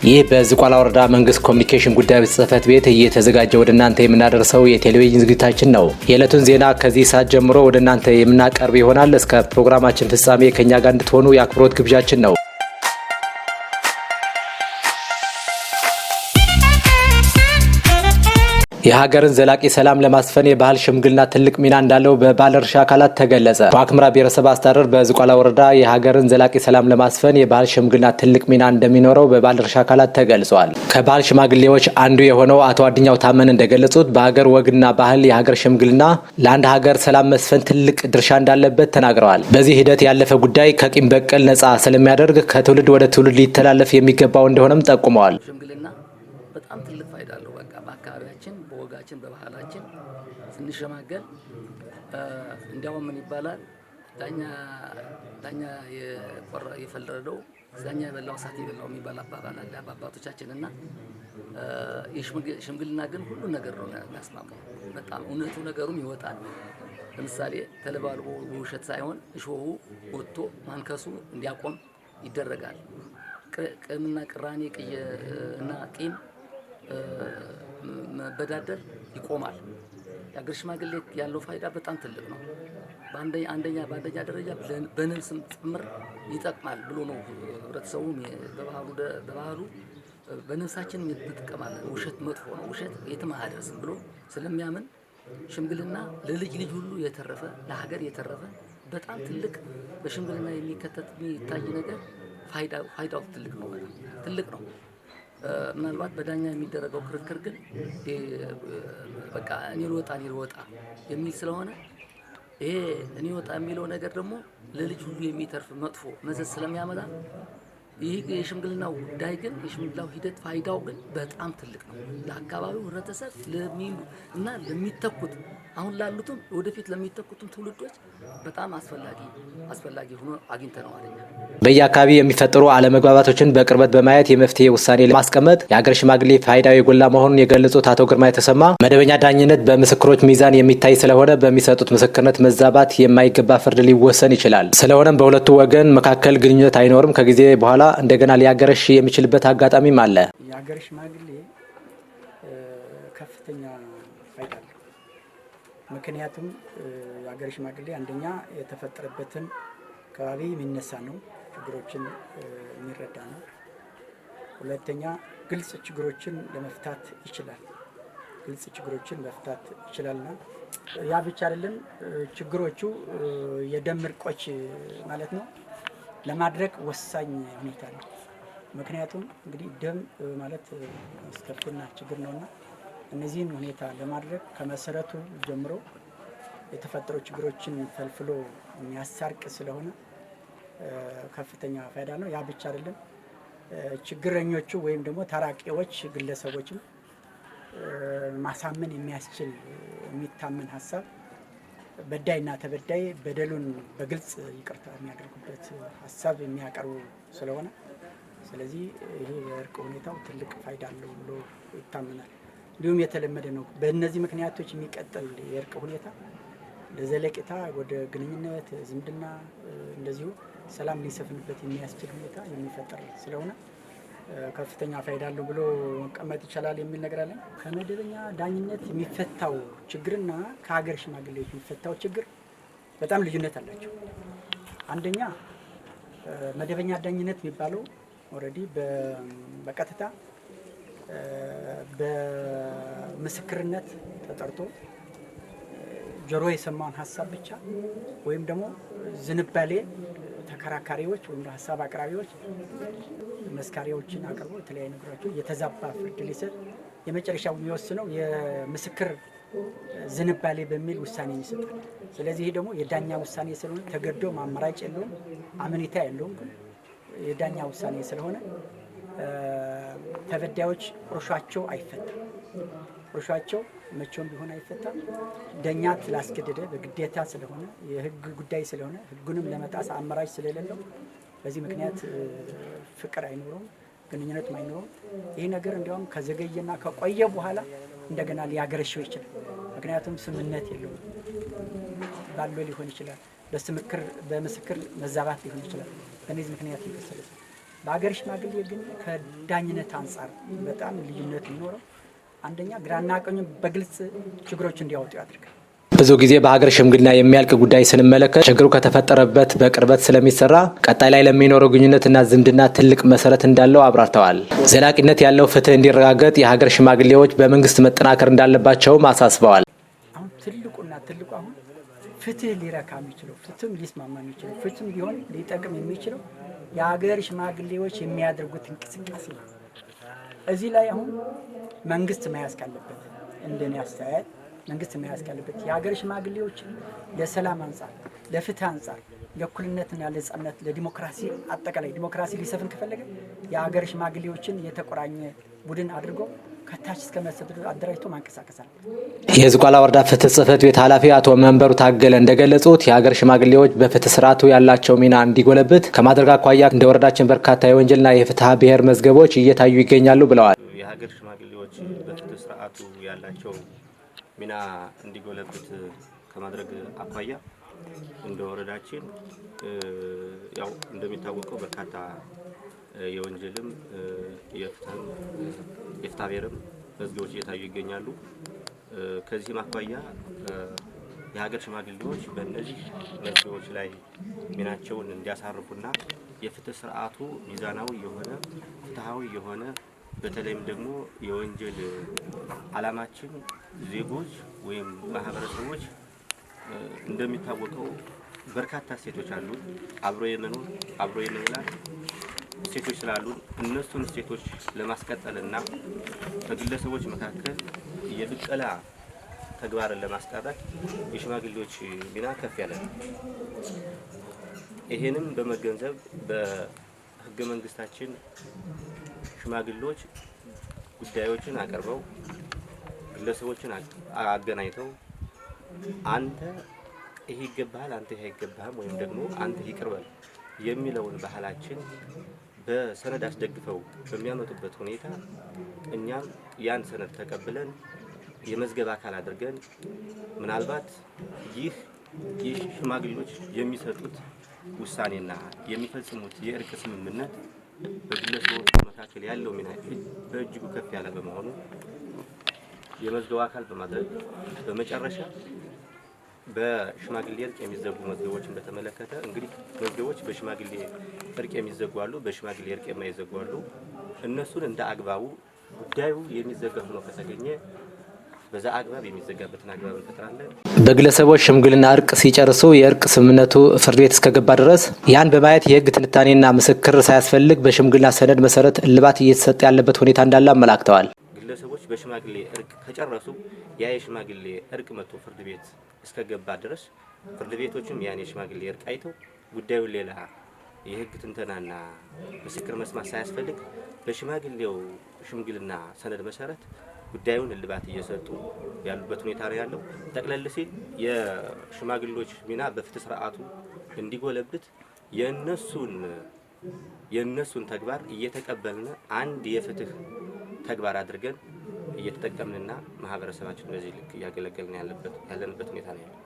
ይህ በዝቋላ ወረዳ መንግስት ኮሚኒኬሽን ጉዳዮች ጽህፈት ቤት እየተዘጋጀ ወደ እናንተ የምናደርሰው የቴሌቪዥን ዝግጅታችን ነው። የዕለቱን ዜና ከዚህ ሰዓት ጀምሮ ወደ እናንተ የምናቀርብ ይሆናል። እስከ ፕሮግራማችን ፍጻሜ ከኛ ጋር እንድትሆኑ የአክብሮት ግብዣችን ነው። የሀገርን ዘላቂ ሰላም ለማስፈን የባህል ሽምግልና ትልቅ ሚና እንዳለው በባለድርሻ አካላት ተገለጸ። በዋግኽምራ ብሔረሰብ አስተዳደር በዝቋላ ወረዳ የሀገርን ዘላቂ ሰላም ለማስፈን የባህል ሽምግልና ትልቅ ሚና እንደሚኖረው በባለድርሻ አካላት ተገልጿል። ከባህል ሽማግሌዎች አንዱ የሆነው አቶ አድኛው ታመን እንደገለጹት በሀገር ወግና ባህል የሀገር ሽምግልና ለአንድ ሀገር ሰላም መስፈን ትልቅ ድርሻ እንዳለበት ተናግረዋል። በዚህ ሂደት ያለፈ ጉዳይ ከቂም በቀል ነጻ ስለሚያደርግ ከትውልድ ወደ ትውልድ ሊተላለፍ የሚገባው እንደሆነም ጠቁመዋል። በጣም ትልቅ ፋይዳ አለው። በቃ በአካባቢያችን በወጋችን በባህላችን ስንሸማገል እንዲያውም ምን ይባላል ዳኛ የፈረደው ዳኛ የበላው እሳት የበላው የሚባል አባባል አለ አባቶቻችንና የሽምግልና ግን ሁሉ ነገር ነው የሚያስማማው። በጣም እውነቱ ነገሩም ይወጣል። ለምሳሌ ተለባልቦ ውሸት ሳይሆን እሾሁ ወጥቶ ማንከሱ እንዲያቆም ይደረጋል። ቅምና ቅራኔ እና ቂም መበዳደር ይቆማል። የአገር ሽማግሌ ያለው ፋይዳ በጣም ትልቅ ነው። በአንደኛ ደረጃ በነፍስም ጭምር ይጠቅማል ብሎ ነው ህብረተሰቡ በባህሉ በነፍሳችን እንጠቀማለን። ውሸት መጥፎ ነው፣ ውሸት የትም አያደርስም ብሎ ስለሚያምን ሽምግልና ለልጅ ሁሉ የተረፈ ለሀገር የተረፈ በጣም ትልቅ በሽምግልና የሚታይ ነገር ፋይዳው ትልቅ ነው። ምናልባት በዳኛ የሚደረገው ክርክር ግን በቃ እኔ ልወጣ የሚል ስለሆነ ይሄ እኔ ልወጣ የሚለው ነገር ደግሞ ለልጅ ሁሉ የሚተርፍ መጥፎ መዘዝ ስለሚያመጣ ይህ የሽምግልናው ጉዳይ ግን የሽምግልናው ሂደት ፋይዳው ግን በጣም ትልቅ ነው። ለአካባቢው ህብረተሰብ እና ለሚተኩት አሁን ላሉትም ወደፊት ለሚተኩትም ትውልዶች በጣም አስፈላጊ ሆኖ አግኝተነዋል። በየአካባቢ የሚፈጠሩ አለመግባባቶችን በቅርበት በማየት የመፍትሄ ውሳኔ ለማስቀመጥ የሀገር ሽማግሌ ፋይዳው የጎላ መሆኑን የገለጹት አቶ ግርማ የተሰማ መደበኛ ዳኝነት በምስክሮች ሚዛን የሚታይ ስለሆነ በሚሰጡት ምስክርነት መዛባት የማይገባ ፍርድ ሊወሰን ይችላል። ስለሆነም በሁለቱ ወገን መካከል ግንኙነት አይኖርም። ከጊዜ በኋላ እንደገና ሊያገረሽ የሚችልበት አጋጣሚም አለ። የሀገር ሽማግሌ ከፍተኛ ፋይዳ አለው። ምክንያቱም የሀገር ሽማግሌ አንደኛ የተፈጠረበትን አካባቢ የሚነሳ ነው፣ ችግሮችን የሚረዳ ነው። ሁለተኛ ግልጽ ችግሮችን ለመፍታት ይችላል። ይችላልና ያ ብቻ አይደለም፣ ችግሮቹ የደም ምርቆች ማለት ነው ለማድረግ ወሳኝ ሁኔታ ነው። ምክንያቱም እንግዲህ ደም ማለት አስከፊና ችግር ነውና እነዚህን ሁኔታ ለማድረግ ከመሰረቱ ጀምሮ የተፈጠሩ ችግሮችን ፈልፍሎ የሚያሳርቅ ስለሆነ ከፍተኛ ፋይዳ ነው። ያ ብቻ አይደለም፣ ችግረኞቹ ወይም ደግሞ ታራቂዎች ግለሰቦችም ማሳመን የሚያስችል የሚታመን ሀሳብ በዳይና ተበዳይ በደሉን በግልጽ ይቅርታ የሚያደርጉበት ሀሳብ የሚያቀርቡ ስለሆነ ስለዚህ ይሄ የእርቅ ሁኔታው ትልቅ ፋይዳ አለው ብሎ ይታመናል። እንዲሁም የተለመደ ነው። በእነዚህ ምክንያቶች የሚቀጥል የእርቅ ሁኔታ ለዘለቄታ ወደ ግንኙነት ዝምድና እንደዚሁ ሰላም ሊሰፍንበት የሚያስችል ሁኔታ የሚፈጠር ስለሆነ ከፍተኛ ፋይዳ አለው ብሎ መቀመጥ ይቻላል የሚል ነገር አለ። ከመደበኛ ዳኝነት የሚፈታው ችግርና ከሀገር ሽማግሌዎች የሚፈታው ችግር በጣም ልዩነት አላቸው። አንደኛ መደበኛ ዳኝነት የሚባለው ኦልሬዲ በቀጥታ በምስክርነት ተጠርቶ ጆሮ የሰማውን ሀሳብ ብቻ ወይም ደግሞ ዝንባሌ ተከራካሪዎች ወይም ሀሳብ አቅራቢዎች መስካሪዎችን አቅርቦ የተለያዩ ነገሮችን የተዛባ ፍርድ ሊሰጥ የመጨረሻው የሚወስነው የምስክር ዝንባሌ በሚል ውሳኔ ይሰጣል። ስለዚህ ደግሞ የዳኛ ውሳኔ ስለሆነ ተገዶ ማመራጭ የለውም፣ አመኔታ የለውም። የዳኛ ውሳኔ ስለሆነ ተበዳዮች ቁርሻቸው አይፈታም። ቁርሻቸው መቼም ቢሆን አይፈታም። ዳኛ ስላስገደደ በግዴታ ስለሆነ የህግ ጉዳይ ስለሆነ ህጉንም ለመጣስ አማራጭ ስለሌለው በዚህ ምክንያት ፍቅር አይኖረውም፣ ግንኙነት አይኖረውም። ይህ ነገር እንዲያውም ከዘገየና ከቆየ በኋላ እንደገና ሊያገረሸው ይችላል። ምክንያቱም ስምምነት የለውም፣ ባሎ ሊሆን ይችላል፣ በምስክር መዛባት ሊሆን ይችላል። በእነዚህ ምክንያት ይከሰላል። በሀገር ሽማግሌ ግን ከዳኝነት አንጻር በጣም ልዩነት የሚኖረው አንደኛ ግራና ቀኝ በግልጽ ችግሮች እንዲያወጡ ያደርጋል። ብዙ ጊዜ በሀገር ሽምግልና የሚያልቅ ጉዳይ ስንመለከት ችግሩ ከተፈጠረበት በቅርበት ስለሚሰራ ቀጣይ ላይ ለሚኖረው ግንኙነትና ዝምድና ትልቅ መሰረት እንዳለው አብራርተዋል። ዘላቂነት ያለው ፍትህ እንዲረጋገጥ የሀገር ሽማግሌዎች በመንግስት መጠናከር እንዳለባቸውም አሳስበዋል። አሁን ትልቁ አሁን ፍትህ ሊረካ የሚችለው ፍትህም ሊስማማ የሚችለው ፍትህም ቢሆን ሊጠቅም የሚችለው የሀገር ሽማግሌዎች የሚያደርጉት እንቅስቃሴ ነው። እዚህ ላይ አሁን መንግስት መያዝ ካለበት እንደኔ አስተያየት መንግስት መያዝ ካለበት የሀገር ሽማግሌዎች ለሰላም አንጻር፣ ለፍትህ አንጻር፣ ለእኩልነትና ለነጻነት፣ ለዲሞክራሲ አጠቃላይ ዲሞክራሲ ሊሰፍን ከፈለገ የሀገር ሽማግሌዎችን የተቆራኘ ቡድን አድርጎ ከታች እስከ መሰረት አደራጅቶ ማንቀሳቀስ አለ። የዝቋላ ወረዳ ፍትህ ጽህፈት ቤት ኃላፊ አቶ መንበሩ ታገለ እንደገለጹት የሀገር ሽማግሌዎች በፍትህ ስርዓቱ ያላቸው ሚና እንዲጎለብት ከማድረግ አኳያ እንደ ወረዳችን በርካታ የወንጀልና የፍትሐ ብሔር መዝገቦች እየታዩ ይገኛሉ ብለዋል። የሀገር ሽማግሌዎች በፍትህ ስርዓቱ ያላቸው ሚና እንዲጎለብት ከማድረግ አኳያ እንደ ወረዳችን ያው እንደሚታወቀው በርካታ የወንጀልም የፍትሐ ብሔርም መዝገቦች እየታዩ ይገኛሉ። ከዚህም አኳያ የሀገር ሽማግሌዎች በእነዚህ መዝገቦች ላይ ሚናቸውን እንዲያሳርፉና የፍትህ ስርዓቱ ሚዛናዊ የሆነ ፍትሐዊ የሆነ በተለይም ደግሞ የወንጀል ዓላማችን ዜጎች ወይም ማህበረሰቦች እንደሚታወቀው በርካታ እሴቶች አሉ። አብሮ የመኖር አብሮ የመብላት እሴቶች ስላሉ እነሱን እሴቶች ለማስቀጠልና በግለሰቦች መካከል የብቀላ ተግባርን ለማስቀረት የሽማግሌዎች ሚና ከፍ ያለ ነው። ይሄንም በመገንዘብ በህገ መንግስታችን ሽማግሌዎች ጉዳዮችን አቀርበው ግለሰቦችን አገናኝተው አንተ ይሄ ይገባሃል፣ አንተ ይሄ አይገባህም ወይም ደግሞ አንተ ይቅርበል የሚለውን ባህላችን በሰነድ አስደግፈው በሚያመጡበት ሁኔታ እኛም ያን ሰነድ ተቀብለን የመዝገብ አካል አድርገን ምናልባት ይህ ሽማግሌዎች የሚሰጡት ውሳኔና የሚፈጽሙት የእርቅ ስምምነት በግለሰቦች መካከል ያለው ሚና በእጅጉ ከፍ ያለ በመሆኑ የመዝገቡ አካል በማድረግ በመጨረሻ በሽማግሌ እርቅ የሚዘጉ መዝገቦችን በተመለከተ እንግዲህ መዝገቦች በሽማግሌ እርቅ የሚዘጉ አሉ፣ በሽማግሌ እርቅ የማይዘጉ አሉ። እነሱን እንደ አግባቡ ጉዳዩ የሚዘጋ ሆኖ ከተገኘ በዛ አግባብ የሚዘጋበትን አግባብ እንፈጥራለን። በግለሰቦች ሽምግልና እርቅ ሲጨርሱ የእርቅ ስምምነቱ ፍርድ ቤት እስከገባ ድረስ ያን በማየት የህግ ትንታኔና ምስክር ሳያስፈልግ በሽምግልና ሰነድ መሰረት እልባት እየተሰጠ ያለበት ሁኔታ እንዳለ አመላክተዋል። ግለሰቦች በሽማግሌ እርቅ ከጨረሱ ያ የሽማግሌ እርቅ መጥቶ ፍርድ ቤት እስከገባ ድረስ ፍርድ ቤቶችም ያን የሽማግሌ እርቅ አይተው ጉዳዩን ሌላ የህግ ትንተናና ምስክር መስማት ሳያስፈልግ በሽማግሌው ሽምግልና ሰነድ መሰረት ጉዳዩን እልባት እየሰጡ ያሉበት ሁኔታ ነው ያለው። ጠቅለል ሲል የሽማግሌዎች ሚና በፍትህ ስርዓቱ እንዲጎለብት የነሱን ተግባር እየተቀበልን አንድ የፍትህ ተግባር አድርገን እየተጠቀምንና ማህበረሰባችን በዚህ ልክ እያገለገልን ያለንበት ሁኔታ ነው ያለው።